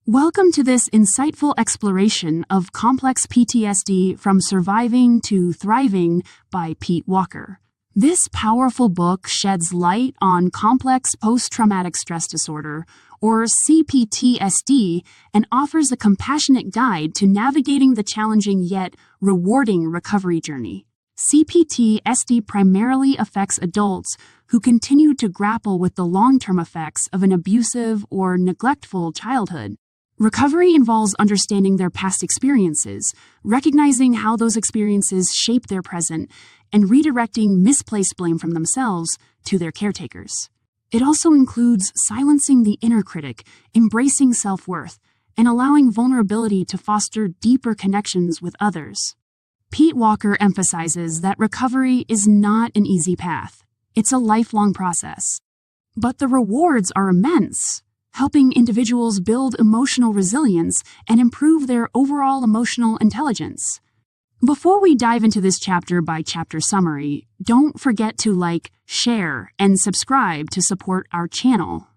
Welcome to this insightful exploration of complex PTSD from surviving to thriving by Pete Walker. This powerful book sheds light on complex post-traumatic stress disorder, or CPTSD, and offers a compassionate guide to navigating the challenging yet rewarding recovery journey. CPTSD primarily affects adults who continue to grapple with the long-term effects of an abusive or neglectful childhood. Recovery involves understanding their past experiences, recognizing how those experiences shape their present, and redirecting misplaced blame from themselves to their caretakers. It also includes silencing the inner critic, embracing self-worth, and allowing vulnerability to foster deeper connections with others. Pete Walker emphasizes that recovery is not an easy path. It's a lifelong process. But the rewards are immense, helping individuals build emotional resilience and improve their overall emotional intelligence. Before we dive into this chapter-by-chapter summary, don't forget to like, share, and subscribe to support our channel.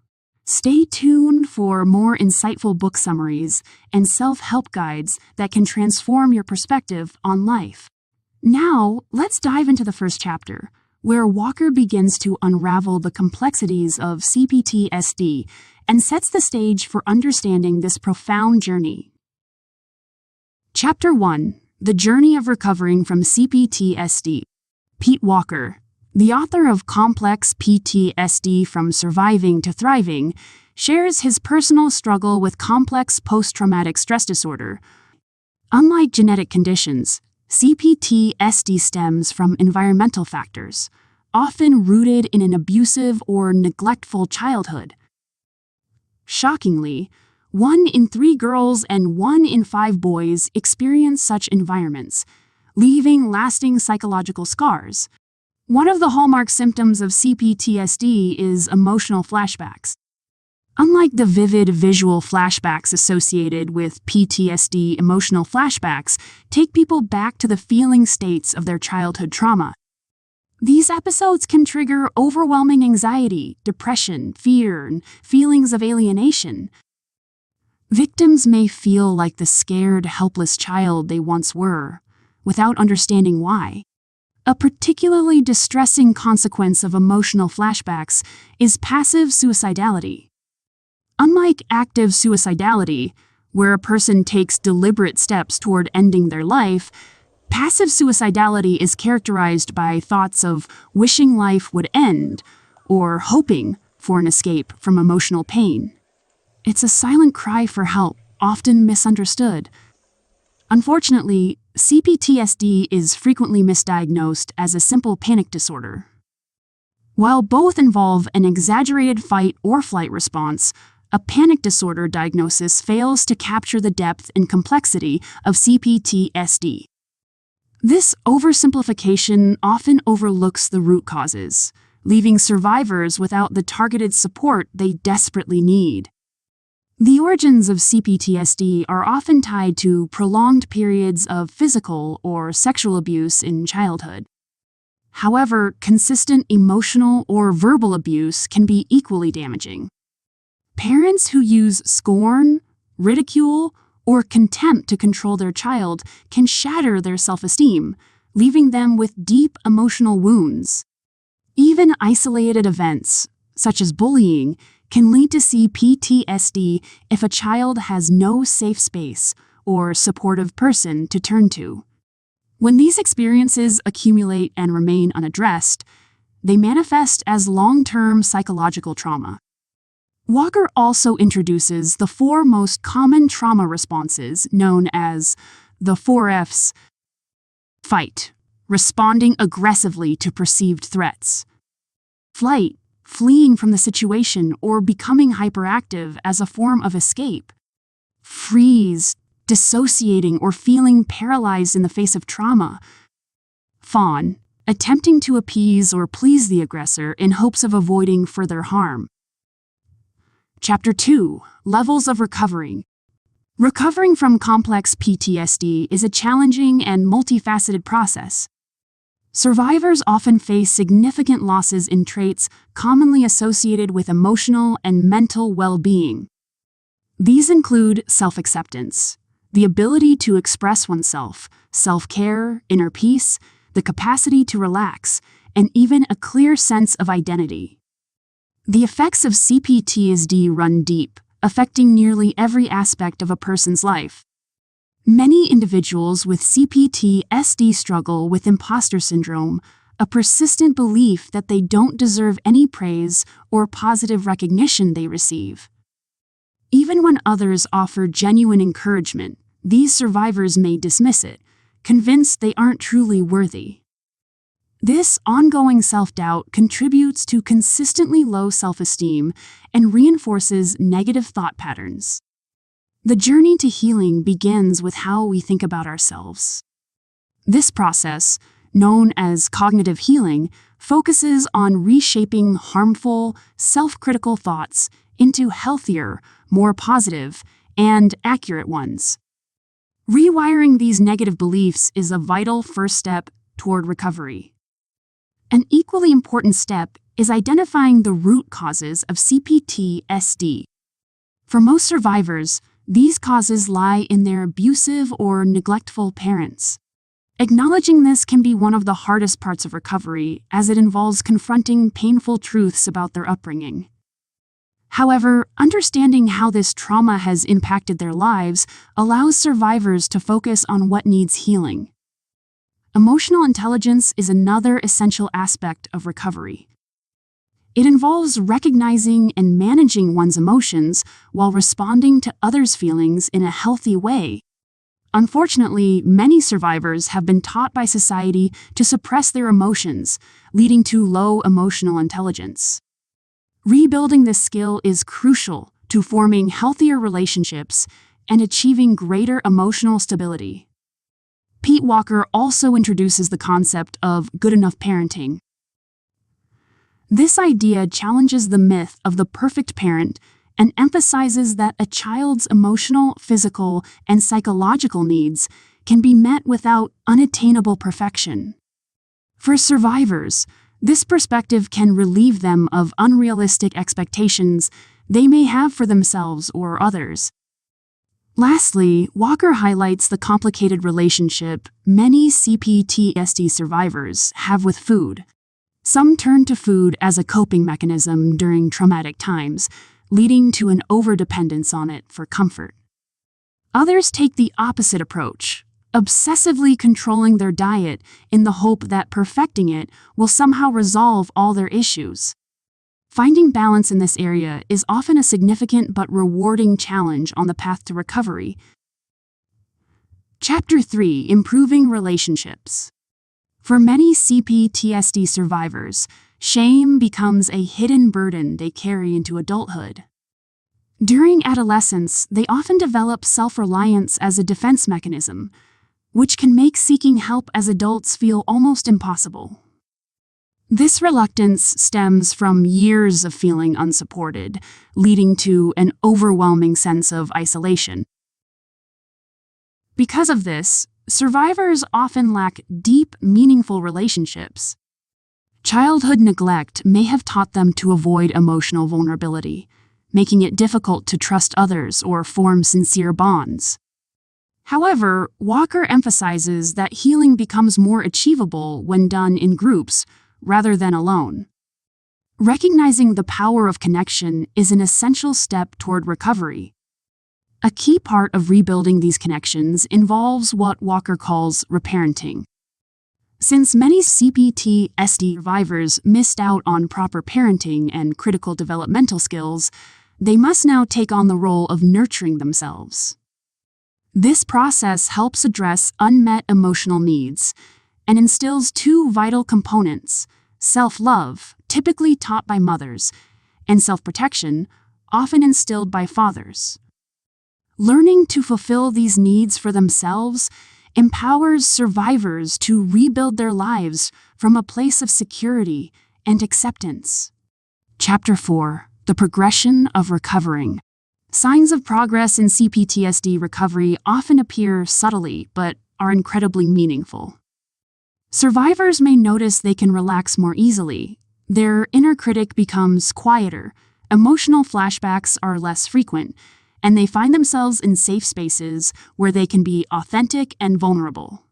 Stay tuned for more insightful book summaries and self-help guides that can transform your perspective on life. Now, let's dive into the first chapter, where Walker begins to unravel the complexities of CPTSD and sets the stage for understanding this profound journey. Chapter 1. The Journey of Recovering from CPTSD. Pete Walker, the author of Complex PTSD from Surviving to Thriving, shares his personal struggle with complex post-traumatic stress disorder. Unlike genetic conditions, CPTSD stems from environmental factors, often rooted in an abusive or neglectful childhood. Shockingly, 1 in 3 girls and 1 in 5 boys experience such environments, leaving lasting psychological scars. One of the hallmark symptoms of CPTSD is emotional flashbacks. Unlike the vivid visual flashbacks associated with PTSD, emotional flashbacks take people back to the feeling states of their childhood trauma. These episodes can trigger overwhelming anxiety, depression, fear, and feelings of alienation. Victims may feel like the scared, helpless child they once were, without understanding why. A particularly distressing consequence of emotional flashbacks is passive suicidality. Unlike active suicidality, where a person takes deliberate steps toward ending their life, passive suicidality is characterized by thoughts of wishing life would end or hoping for an escape from emotional pain. It's a silent cry for help, often misunderstood. Unfortunately, CPTSD is frequently misdiagnosed as a simple panic disorder. While both involve an exaggerated fight or flight response, a panic disorder diagnosis fails to capture the depth and complexity of CPTSD. This oversimplification often overlooks the root causes, leaving survivors without the targeted support they desperately need. The origins of CPTSD are often tied to prolonged periods of physical or sexual abuse in childhood. However, consistent emotional or verbal abuse can be equally damaging. Parents who use scorn, ridicule, or contempt to control their child can shatter their self-esteem, leaving them with deep emotional wounds. Even isolated events, such as bullying, can lead to CPTSD if a child has no safe space or supportive person to turn to. When these experiences accumulate and remain unaddressed, they manifest as long-term psychological trauma. Walker also introduces the 4 most common trauma responses known as the 4 F's. Fight, responding aggressively to perceived threats. Flight, fleeing from the situation or becoming hyperactive as a form of escape. Freeze, dissociating or feeling paralyzed in the face of trauma. Fawn, attempting to appease or please the aggressor in hopes of avoiding further harm. Chapter 2. Levels of Recovering. Recovering from complex PTSD is a challenging and multifaceted process. Survivors often face significant losses in traits commonly associated with emotional and mental well-being. These include self-acceptance, the ability to express oneself, self-care, inner peace, the capacity to relax, and even a clear sense of identity. The effects of CPTSD run deep, affecting nearly every aspect of a person's life. Many individuals with CPTSD struggle with imposter syndrome, a persistent belief that they don't deserve any praise or positive recognition they receive. Even when others offer genuine encouragement, these survivors may dismiss it, convinced they aren't truly worthy. This ongoing self-doubt contributes to consistently low self-esteem and reinforces negative thought patterns. The journey to healing begins with how we think about ourselves. This process, known as cognitive healing, focuses on reshaping harmful, self-critical thoughts into healthier, more positive, and accurate ones. Rewiring these negative beliefs is a vital first step toward recovery. An equally important step is identifying the root causes of CPTSD. For most survivors, these causes lie in their abusive or neglectful parents. Acknowledging this can be one of the hardest parts of recovery, as it involves confronting painful truths about their upbringing. However, understanding how this trauma has impacted their lives allows survivors to focus on what needs healing. Emotional intelligence is another essential aspect of recovery. It involves recognizing and managing one's emotions while responding to others' feelings in a healthy way. Unfortunately, many survivors have been taught by society to suppress their emotions, leading to low emotional intelligence. Rebuilding this skill is crucial to forming healthier relationships and achieving greater emotional stability. Pete Walker also introduces the concept of good enough parenting. This idea challenges the myth of the perfect parent and emphasizes that a child's emotional, physical, and psychological needs can be met without unattainable perfection. For survivors, this perspective can relieve them of unrealistic expectations they may have for themselves or others. Lastly, Walker highlights the complicated relationship many CPTSD survivors have with food. Some turn to food as a coping mechanism during traumatic times, leading to an overdependence on it for comfort. Others take the opposite approach, obsessively controlling their diet in the hope that perfecting it will somehow resolve all their issues. Finding balance in this area is often a significant but rewarding challenge on the path to recovery. Chapter 3: Improving Relationships. For many CPTSD survivors, shame becomes a hidden burden they carry into adulthood. During adolescence, they often develop self-reliance as a defense mechanism, which can make seeking help as adults feel almost impossible. This reluctance stems from years of feeling unsupported, leading to an overwhelming sense of isolation. Because of this, survivors often lack deep, meaningful relationships. Childhood neglect may have taught them to avoid emotional vulnerability, making it difficult to trust others or form sincere bonds. However, Walker emphasizes that healing becomes more achievable when done in groups rather than alone. Recognizing the power of connection is an essential step toward recovery. A key part of rebuilding these connections involves what Walker calls reparenting. Since many CPTSD survivors missed out on proper parenting and critical developmental skills, they must now take on the role of nurturing themselves. This process helps address unmet emotional needs and instills two vital components: self-love, typically taught by mothers, and self-protection, often instilled by fathers. Learning to fulfill these needs for themselves empowers survivors to rebuild their lives from a place of security and acceptance. Chapter 4: The Progression of Recovering. Signs of progress in CPTSD recovery often appear subtly but are incredibly meaningful. Survivors may notice they can relax more easily, their inner critic becomes quieter, emotional flashbacks are less frequent, and they find themselves in safe spaces where they can be authentic and vulnerable.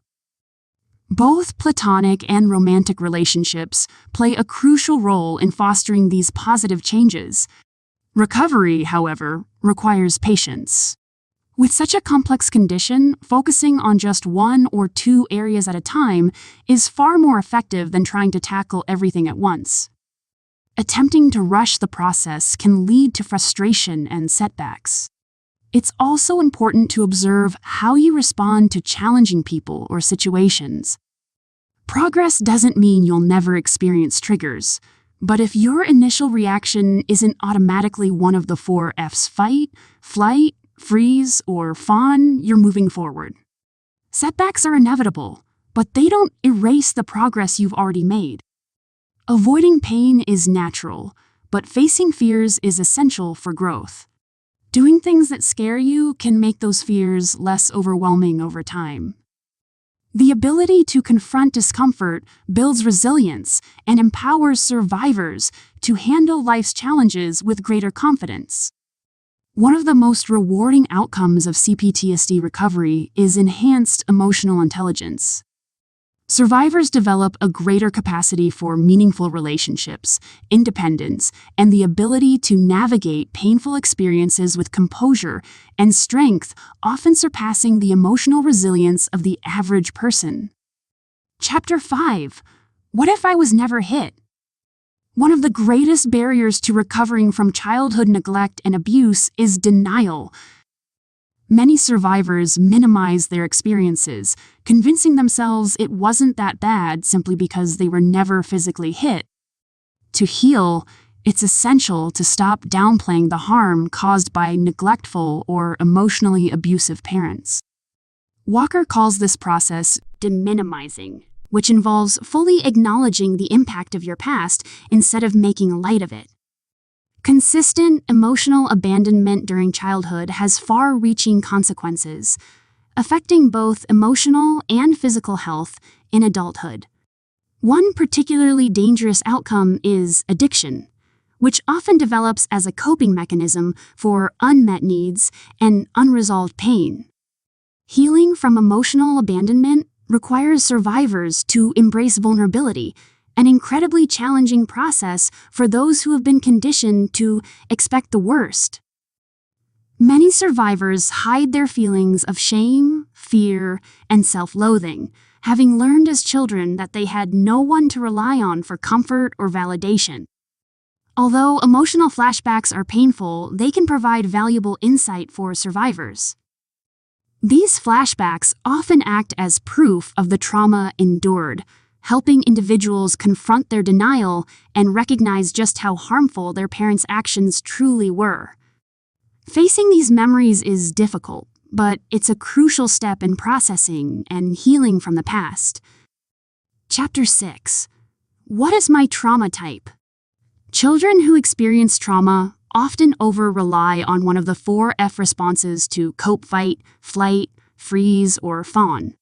Both platonic and romantic relationships play a crucial role in fostering these positive changes. Recovery, however, requires patience. With such a complex condition, focusing on just one or two areas at a time is far more effective than trying to tackle everything at once. Attempting to rush the process can lead to frustration and setbacks. It's also important to observe how you respond to challenging people or situations. Progress doesn't mean you'll never experience triggers, but if your initial reaction isn't automatically one of the 4 F's: fight, flight, freeze, or fawn, you're moving forward. Setbacks are inevitable, but they don't erase the progress you've already made. Avoiding pain is natural, but facing fears is essential for growth. Doing things that scare you can make those fears less overwhelming over time. The ability to confront discomfort builds resilience and empowers survivors to handle life's challenges with greater confidence. One of the most rewarding outcomes of CPTSD recovery is enhanced emotional intelligence. Survivors develop a greater capacity for meaningful relationships, independence, and the ability to navigate painful experiences with composure and strength, often surpassing the emotional resilience of the average person. Chapter 5. What if I was never hit? One of the greatest barriers to recovering from childhood neglect and abuse is denial. Many survivors minimize their experiences, convincing themselves it wasn't that bad simply because they were never physically hit. To heal, it's essential to stop downplaying the harm caused by neglectful or emotionally abusive parents. Walker calls this process deminimizing, which involves fully acknowledging the impact of your past instead of making light of it. Consistent emotional abandonment during childhood has far-reaching consequences, affecting both emotional and physical health in adulthood. One particularly dangerous outcome is addiction, which often develops as a coping mechanism for unmet needs and unresolved pain. Healing from emotional abandonment requires survivors to embrace vulnerability, an incredibly challenging process for those who have been conditioned to expect the worst. Many survivors hide their feelings of shame, fear, and self-loathing, having learned as children that they had no one to rely on for comfort or validation. Although emotional flashbacks are painful, they can provide valuable insight for survivors. These flashbacks often act as proof of the trauma endured, helping individuals confront their denial and recognize just how harmful their parents' actions truly were. Facing these memories is difficult, but it's a crucial step in processing and healing from the past. Chapter 6. What is my trauma type? Children who experience trauma often over-rely on one of the 4 F responses to cope, fight, flight, freeze, or fawn.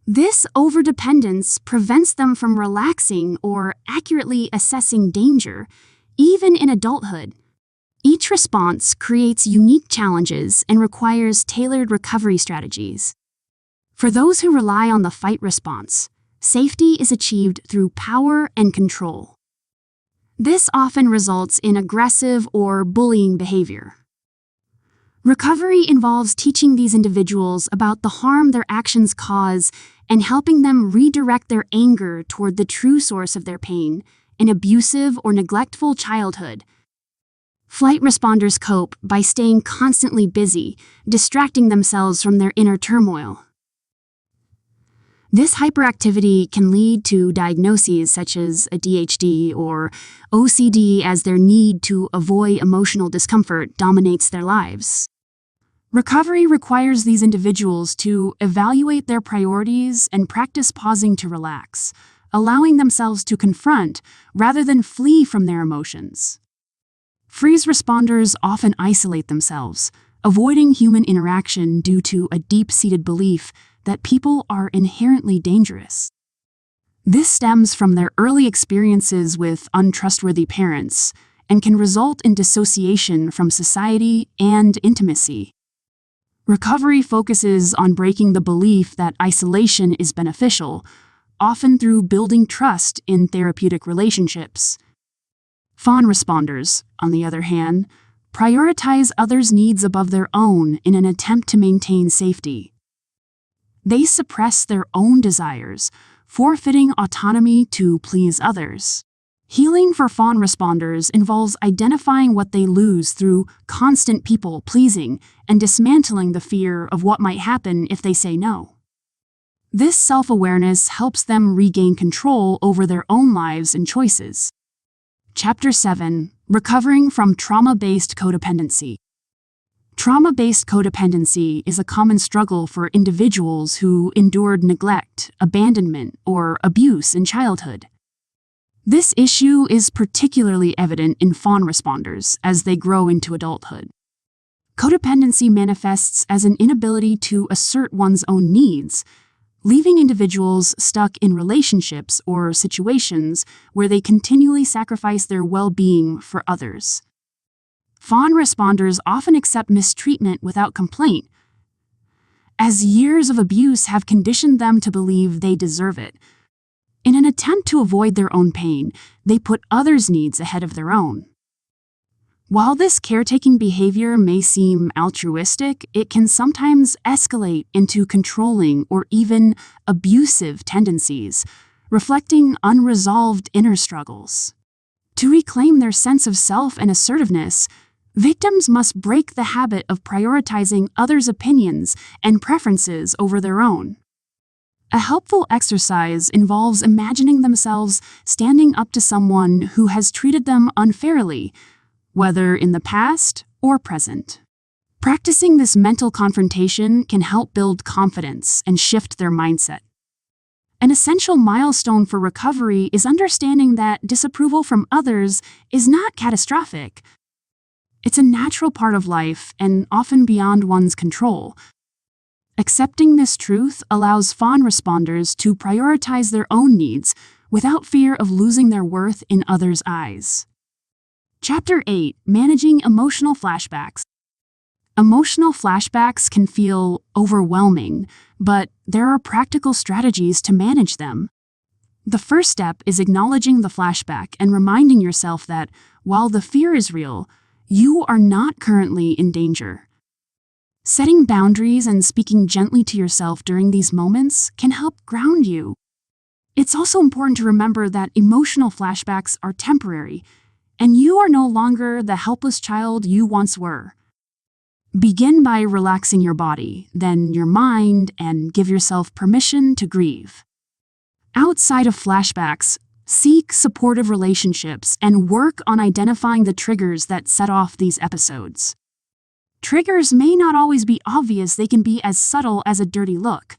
This overdependence prevents them from relaxing or accurately assessing danger, even in adulthood. Each response creates unique challenges and requires tailored recovery strategies. For those who rely on the fight response, safety is achieved through power and control. This often results in aggressive or bullying behavior. Recovery involves teaching these individuals about the harm their actions cause and helping them redirect their anger toward the true source of their pain, an abusive or neglectful childhood. Flight responders cope by staying constantly busy, distracting themselves from their inner turmoil. This hyperactivity can lead to diagnoses such as ADHD or OCD as their need to avoid emotional discomfort dominates their lives. Recovery requires these individuals to evaluate their priorities and practice pausing to relax, allowing themselves to confront rather than flee from their emotions. Freeze responders often isolate themselves, avoiding human interaction due to a deep-seated belief that people are inherently dangerous. This stems from their early experiences with untrustworthy parents and can result in dissociation from society and intimacy. Recovery focuses on breaking the belief that isolation is beneficial, often through building trust in therapeutic relationships. Fawn responders, on the other hand, prioritize others' needs above their own in an attempt to maintain safety. They suppress their own desires, forfeiting autonomy to please others. Healing for fawn responders involves identifying what they lose through constant people-pleasing and dismantling the fear of what might happen if they say no. This self-awareness helps them regain control over their own lives and choices. Chapter 7: Recovering from Trauma-Based Codependency. Trauma-based codependency is a common struggle for individuals who endured neglect, abandonment, or abuse in childhood. This issue is particularly evident in fawn responders as they grow into adulthood. Codependency manifests as an inability to assert one's own needs, leaving individuals stuck in relationships or situations where they continually sacrifice their well-being for others. Fawn responders often accept mistreatment without complaint, as years of abuse have conditioned them to believe they deserve it. In an attempt to avoid their own pain, they put others' needs ahead of their own. While this caretaking behavior may seem altruistic, it can sometimes escalate into controlling or even abusive tendencies, reflecting unresolved inner struggles. To reclaim their sense of self and assertiveness, victims must break the habit of prioritizing others' opinions and preferences over their own. A helpful exercise involves imagining themselves standing up to someone who has treated them unfairly, whether in the past or present. Practicing this mental confrontation can help build confidence and shift their mindset. An essential milestone for recovery is understanding that disapproval from others is not catastrophic. It's a natural part of life and often beyond one's control. Accepting this truth allows fawn responders to prioritize their own needs without fear of losing their worth in others' eyes. Chapter 8: Managing Emotional Flashbacks. Emotional flashbacks can feel overwhelming, but there are practical strategies to manage them. The first step is acknowledging the flashback and reminding yourself that, while the fear is real, you are not currently in danger. Setting boundaries and speaking gently to yourself during these moments can help ground you. It's also important to remember that emotional flashbacks are temporary, and you are no longer the helpless child you once were. Begin by relaxing your body, then your mind, and give yourself permission to grieve. Outside of flashbacks, seek supportive relationships and work on identifying the triggers that set off these episodes. Triggers may not always be obvious, they can be as subtle as a dirty look.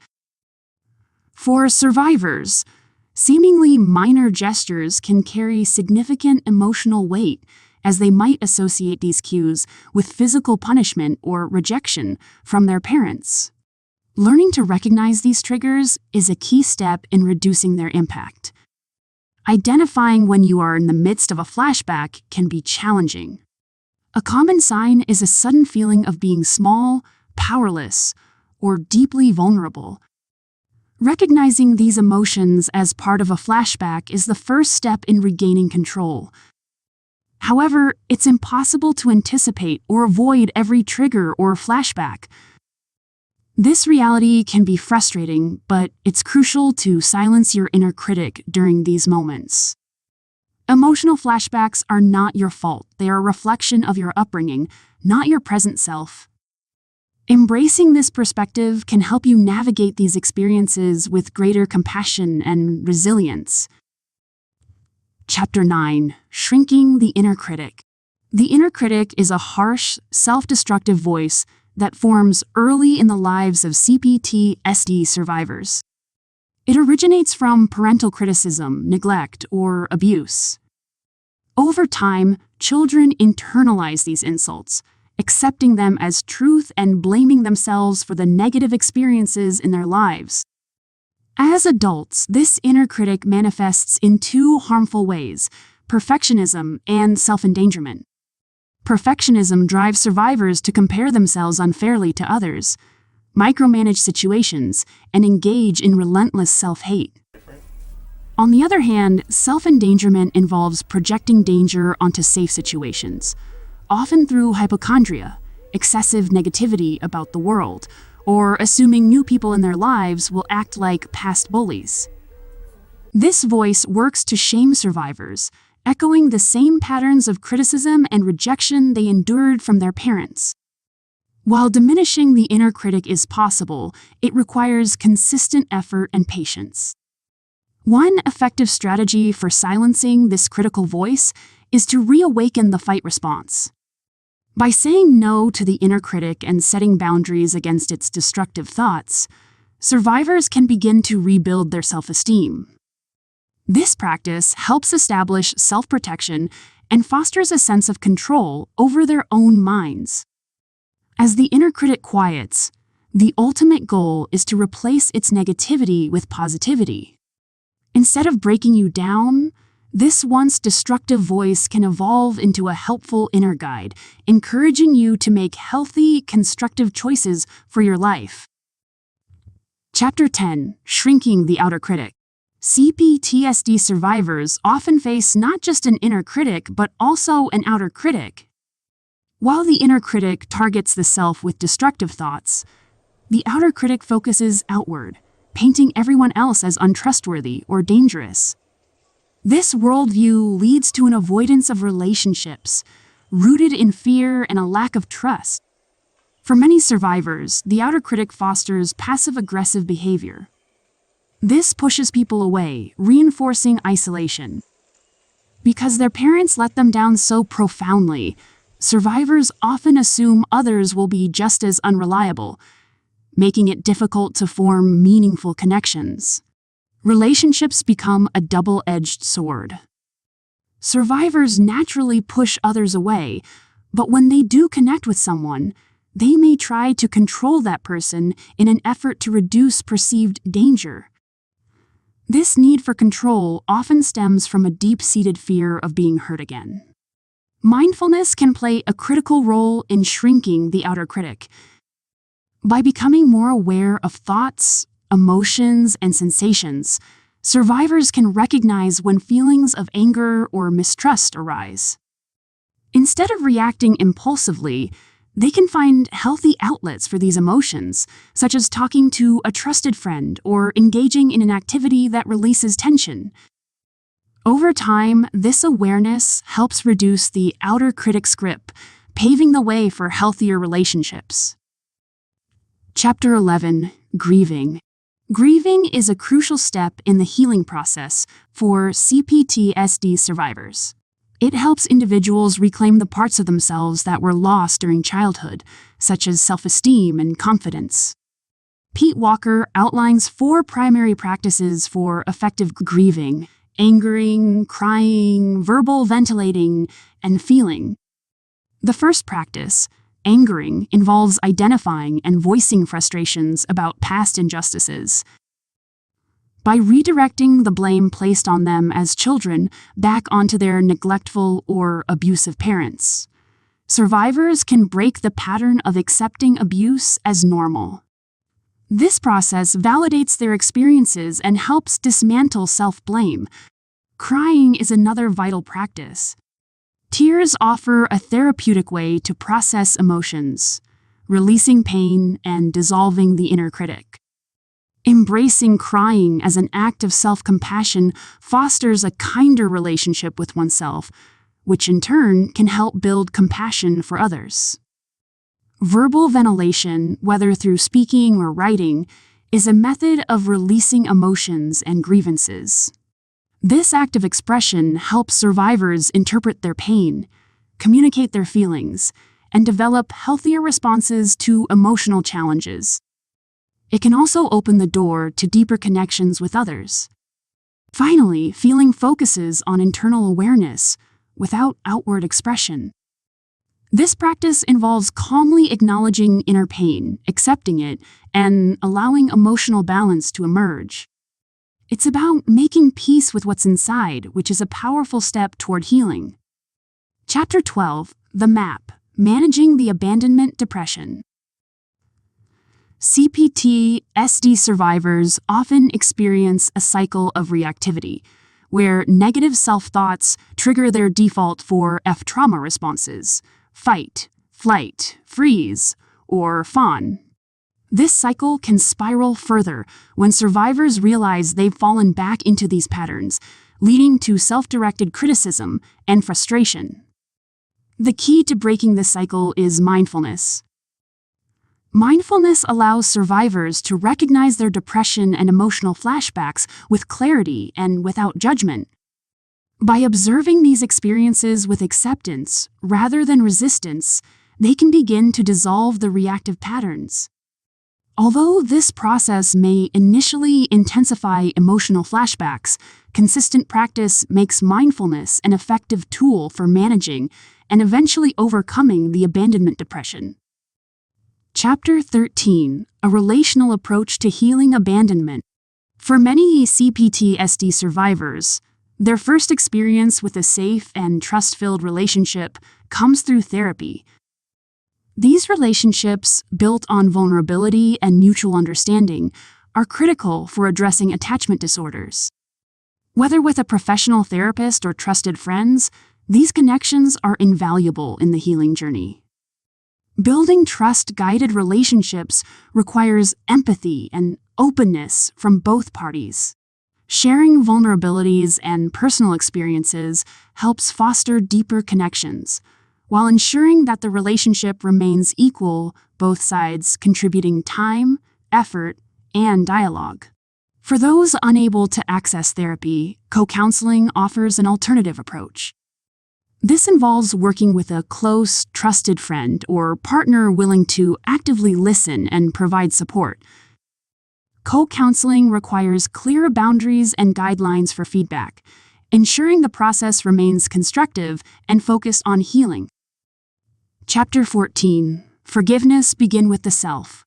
For survivors, seemingly minor gestures can carry significant emotional weight, as they might associate these cues with physical punishment or rejection from their parents. Learning to recognize these triggers is a key step in reducing their impact. Identifying when you are in the midst of a flashback can be challenging. A common sign is a sudden feeling of being small, powerless, or deeply vulnerable. Recognizing these emotions as part of a flashback is the first step in regaining control. However, it's impossible to anticipate or avoid every trigger or flashback. This reality can be frustrating, but it's crucial to silence your inner critic during these moments. Emotional flashbacks are not your fault. They are a reflection of your upbringing, not your present self. Embracing this perspective can help you navigate these experiences with greater compassion and resilience. Chapter 9: Shrinking the Inner Critic. The inner critic is a harsh, self-destructive voice that forms early in the lives of CPTSD survivors. It originates from parental criticism, neglect, or abuse. Over time, children internalize these insults, accepting them as truth and blaming themselves for the negative experiences in their lives. As adults, this inner critic manifests in two harmful ways: perfectionism, and self-endangerment. Perfectionism drives survivors to compare themselves unfairly to others, micromanage situations, and engage in relentless self-hate. On the other hand, self-endangerment involves projecting danger onto safe situations, often through hypochondria, excessive negativity about the world, or assuming new people in their lives will act like past bullies. This voice works to shame survivors, echoing the same patterns of criticism and rejection they endured from their parents. While diminishing the inner critic is possible, it requires consistent effort and patience. One effective strategy for silencing this critical voice is to reawaken the fight response. By saying no to the inner critic and setting boundaries against its destructive thoughts, survivors can begin to rebuild their self-esteem. This practice helps establish self-protection and fosters a sense of control over their own minds. As the inner critic quiets, the ultimate goal is to replace its negativity with positivity. Instead of breaking you down, this once destructive voice can evolve into a helpful inner guide, encouraging you to make healthy, constructive choices for your life. Chapter 10: Shrinking the Outer Critic. CPTSD survivors often face not just an inner critic, but also an outer critic. While the inner critic targets the self with destructive thoughts, the outer critic focuses outward, painting everyone else as untrustworthy or dangerous. This worldview leads to an avoidance of relationships, rooted in fear and a lack of trust. For many survivors, the outer critic fosters passive-aggressive behavior. This pushes people away, reinforcing isolation. Because their parents let them down so profoundly, survivors often assume others will be just as unreliable, making it difficult to form meaningful connections. Relationships become a double-edged sword. Survivors naturally push others away, but when they do connect with someone, they may try to control that person in an effort to reduce perceived danger. This need for control often stems from a deep-seated fear of being hurt again. Mindfulness can play a critical role in shrinking the outer critic. By becoming more aware of thoughts, emotions, and sensations, survivors can recognize when feelings of anger or mistrust arise. Instead of reacting impulsively, they can find healthy outlets for these emotions, such as talking to a trusted friend or engaging in an activity that releases tension. Over time, this awareness helps reduce the outer critic's grip, paving the way for healthier relationships. Chapter 11: Grieving. Grieving is a crucial step in the healing process for CPTSD survivors. It helps individuals reclaim the parts of themselves that were lost during childhood, such as self-esteem and confidence. Pete Walker outlines 4 primary practices for effective grieving: angering, crying, verbal ventilating, and feeling. The first practice, angering, involves identifying and voicing frustrations about past injustices. By redirecting the blame placed on them as children back onto their neglectful or abusive parents, survivors can break the pattern of accepting abuse as normal. This process validates their experiences and helps dismantle self-blame. Crying is another vital practice. Tears offer a therapeutic way to process emotions, releasing pain and dissolving the inner critic. Embracing crying as an act of self-compassion fosters a kinder relationship with oneself, which in turn can help build compassion for others. Verbal ventilation, whether through speaking or writing, is a method of releasing emotions and grievances. This act of expression helps survivors interpret their pain, communicate their feelings, and develop healthier responses to emotional challenges. It can also open the door to deeper connections with others. Finally, feeling focuses on internal awareness without outward expression. This practice involves calmly acknowledging inner pain, accepting it, and allowing emotional balance to emerge. It's about making peace with what's inside, which is a powerful step toward healing. Chapter 12, The Map, Managing the Abandonment Depression. CPTSD survivors often experience a cycle of reactivity, where negative self-thoughts trigger their default for F-trauma responses: fight, flight, freeze, or fawn. This cycle can spiral further when survivors realize they've fallen back into these patterns, leading to self-directed criticism and frustration. The key to breaking this cycle is mindfulness. Mindfulness allows survivors to recognize their depression and emotional flashbacks with clarity and without judgment. By observing these experiences with acceptance rather than resistance, they can begin to dissolve the reactive patterns. Although this process may initially intensify emotional flashbacks, consistent practice makes mindfulness an effective tool for managing and eventually overcoming the abandonment depression. Chapter 13, A Relational Approach to Healing Abandonment. For many CPTSD survivors, their first experience with a safe and trust-filled relationship comes through therapy. These relationships, built on vulnerability and mutual understanding, are critical for addressing attachment disorders. Whether with a professional therapist or trusted friends, these connections are invaluable in the healing journey. Building trust-guided relationships requires empathy and openness from both parties. Sharing vulnerabilities and personal experiences helps foster deeper connections, while ensuring that the relationship remains equal, both sides contributing time, effort, and dialogue. For those unable to access therapy, co-counseling offers an alternative approach. This involves working with a close, trusted friend or partner willing to actively listen and provide support. Co-counseling requires clear boundaries and guidelines for feedback, ensuring the process remains constructive and focused on healing. Chapter 14, Forgiveness Begin with the Self.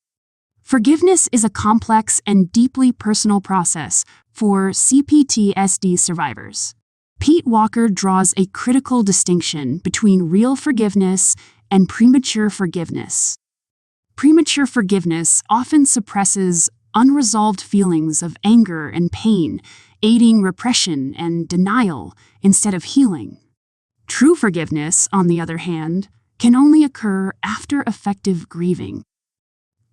Forgiveness is a complex and deeply personal process for CPTSD survivors. Pete Walker draws a critical distinction between real forgiveness and premature forgiveness. Premature forgiveness often suppresses unresolved feelings of anger and pain, aiding repression and denial instead of healing. True forgiveness, on the other hand, can only occur after effective grieving.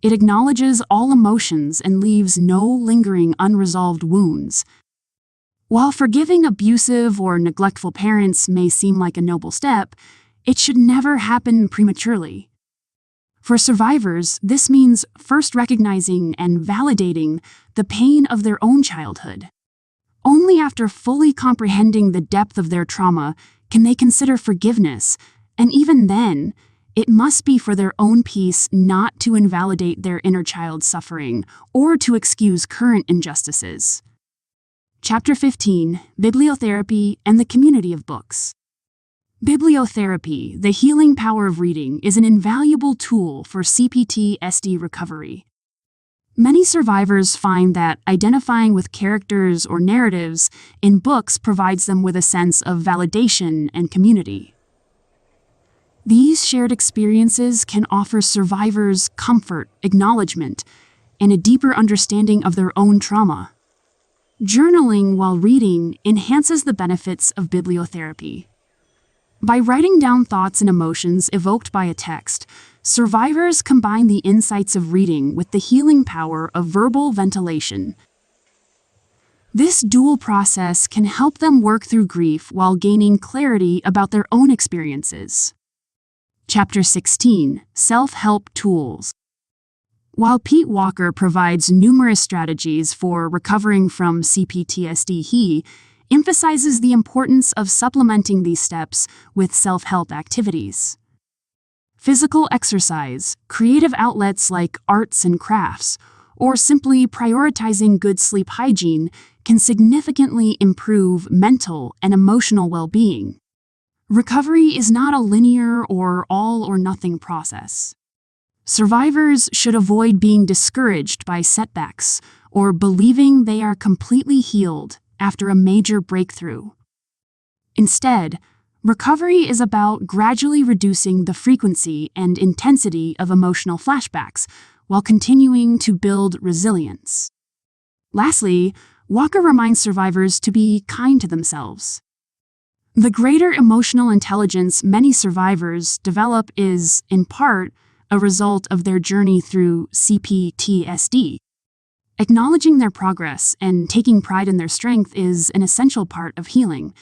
It acknowledges all emotions and leaves no lingering unresolved wounds. While forgiving abusive or neglectful parents may seem like a noble step, it should never happen prematurely. For survivors, this means first recognizing and validating the pain of their own childhood. Only after fully comprehending the depth of their trauma can they consider forgiveness, and even then, it must be for their own peace, not to invalidate their inner child's suffering or to excuse current injustices. Chapter 15, Bibliotherapy and the Community of Books. Bibliotherapy, the healing power of reading, is an invaluable tool for CPTSD recovery. Many survivors find that identifying with characters or narratives in books provides them with a sense of validation and community. These shared experiences can offer survivors comfort, acknowledgement, and a deeper understanding of their own trauma. Journaling while reading enhances the benefits of bibliotherapy. By writing down thoughts and emotions evoked by a text, survivors combine the insights of reading with the healing power of verbal ventilation. This dual process can help them work through grief while gaining clarity about their own experiences. Chapter 16, Self-Help Tools. While Pete Walker provides numerous strategies for recovering from CPTSD, he emphasizes the importance of supplementing these steps with self-help activities. Physical exercise, creative outlets like arts and crafts, or simply prioritizing good sleep hygiene can significantly improve mental and emotional well-being. Recovery is not a linear or all-or-nothing process. Survivors should avoid being discouraged by setbacks or believing they are completely healed after a major breakthrough. Instead, recovery is about gradually reducing the frequency and intensity of emotional flashbacks while continuing to build resilience. Lastly, Walker reminds survivors to be kind to themselves. The greater emotional intelligence many survivors develop is, in part, a result of their journey through CPTSD. Acknowledging their progress and taking pride in their strength is an essential part of healing.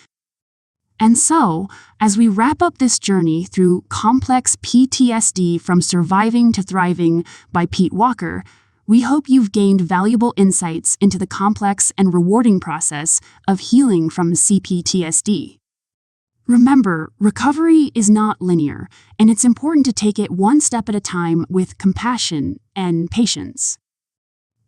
And so, as we wrap up this journey through Complex PTSD from Surviving to Thriving by Pete Walker, we hope you've gained valuable insights into the complex and rewarding process of healing from CPTSD. Remember, recovery is not linear, and it's important to take it one step at a time with compassion and patience.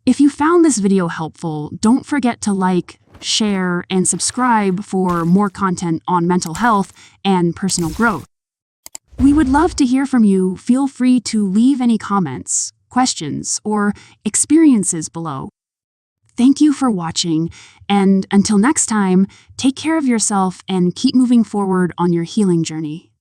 If you found this video helpful, don't forget to like, share, and subscribe for more content on mental health and personal growth. We would love to hear from you. Feel free to leave any comments, questions, or experiences below. Thank you for watching, and until next time, take care of yourself and keep moving forward on your healing journey.